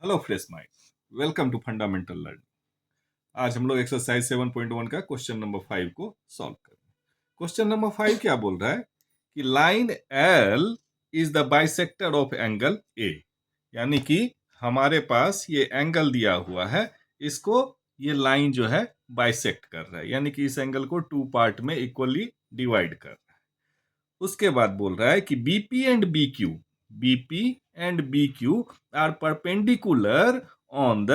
Hello fresh mind, welcome to fundamental learning. आज हम लोग एक्सरसाइज 7.1 का क्वेश्चन नंबर 5 को सॉल्व करेंगे। क्वेश्चन नंबर 5 क्या बोल रहा है कि line L is the bisector of angle A, यानी कि हमारे पास ये एंगल दिया हुआ है, इसको ये लाइन जो है बाइसेक्ट कर रहा है, यानी कि इस एंगल को टू पार्ट में इक्वली डिवाइड कर रहा है। उसके बाद बोल रहा है कि BP and B Q are perpendicular on the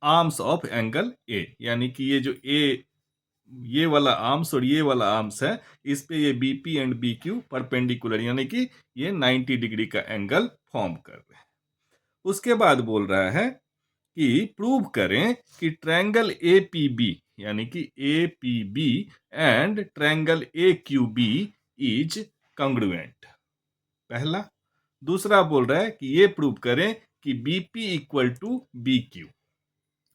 arms of angle A, यानी कि ये जो ए, ये वाला आर्म्स और ये वाला आर्म्स है, इस पे ये BP and B Q perpendicular, यानी कि ये 90 डिग्री का एंगल फॉर्म कर रहे हैं। उसके बाद बोल रहा है कि प्रूव करें कि ट्रायंगल ए पी बी, यानी कि A P B and triangle A Q B is congruent. पहला। दूसरा बोल रहा है कि ये प्रूव करें कि BP equal to B Q,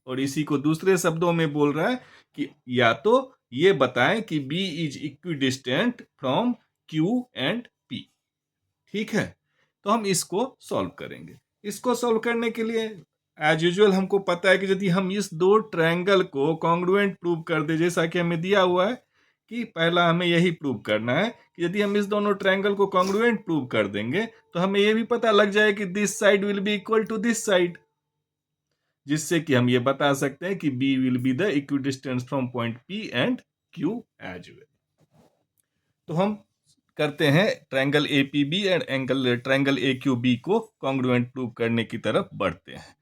और इसी को दूसरे शब्दों में बोल रहा है कि या तो ये बताएं कि B is equidistant from Q and P। ठीक है, तो हम इसको सॉल्व करेंगे। इसको सॉल्व करने के लिए एज यूजुअल हमको पता है कि यदि हम इस दो ट्रायंगल को कॉन्ग्रुएंट प्रूव कर दे, जैसा कि हमें दिया हुआ है कि पहला हमें यही प्रूव करना है कि यदि हम इस दोनों ट्रायंगल को कॉन्ग्रुएंट प्रूव कर देंगे तो हमें यह भी पता लग जाए कि this side will be equal to this side, जिससे कि हम ये बता सकते हैं कि B will be the equidistance from point P and Q as well. तो हम करते हैं triangle APB and triangle AQB को कॉन्ग्रुएंट प्रूव करने की तरफ बढ़ते हैं।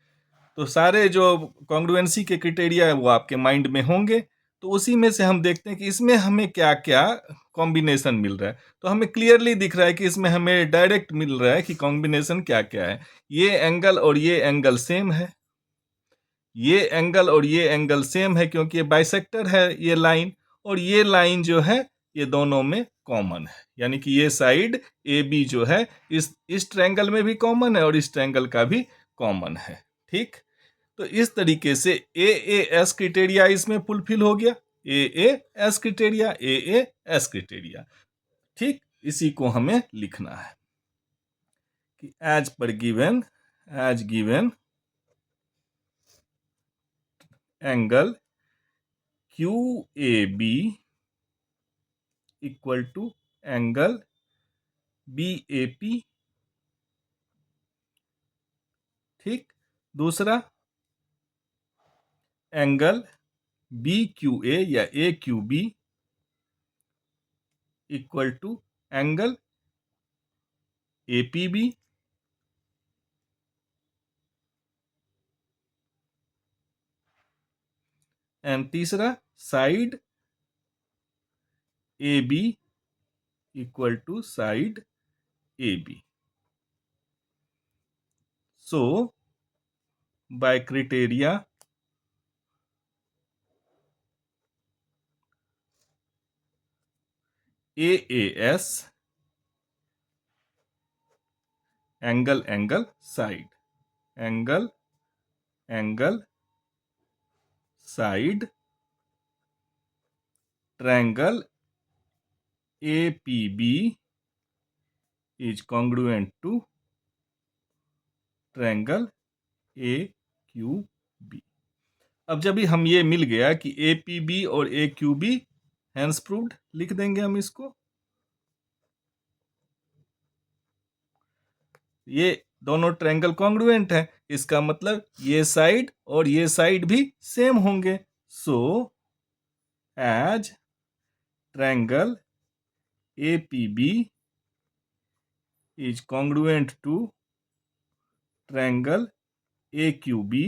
तो सारे जो कॉन्ग्रुएंसी के क्राइटेरिया है वो आपके माइंड में होंगे, तो उसी में से हम देखते हैं कि इसमें हमें क्या क्या कॉम्बिनेशन मिल रहा है। तो हमें क्लियरली दिख रहा है कि इसमें हमें डायरेक्ट मिल रहा है कि कॉम्बिनेशन क्या क्या है। ये एंगल और ये एंगल सेम है, ये एंगल और ये एंगल सेम है क्योंकि ये बाइसेक्टर है ये लाइन, और ये लाइन जो है ये दोनों में कॉमन है, यानी कि ये साइड ए बी जो है इस ट्रायंगल में भी कॉमन है और इस ट्रायंगल का भी कॉमन है। ठीक, तो इस तरीके से ए एस क्राइटेरिया इसमें फुलफिल हो गया, A S criteria, A S criteria. ठीक, इसी को हमें लिखना है कि as given angle QAB equal to angle BAP। ठीक, दूसरा एंगल BQA या AQB equal to angle APB। And तीसरा side AB equal to side AB। So by criteria AAS angle side, angle side triangle APB is congruent to triangle AQB। अब जब भी हम ये मिल गया कि APB और AQB हैंस प्रूव्ड, लिख देंगे हम इसको। ये दोनों ट्रायंगल कॉन्ग्रुएंट है, इसका मतलब ये साइड और ये साइड भी सेम होंगे। So as triangle APB is congruent to triangle AQB,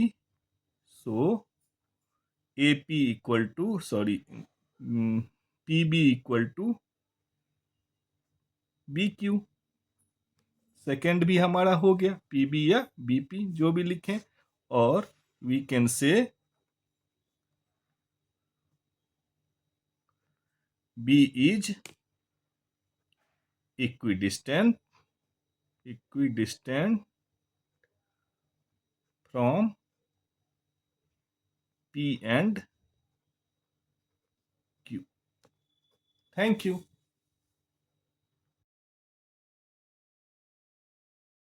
so AP equal to PB equal to BQ। Second भी हमारा हो गया, PB या BP जो भी लिखें, और we can say B is equidistant from P and Q। Thank you.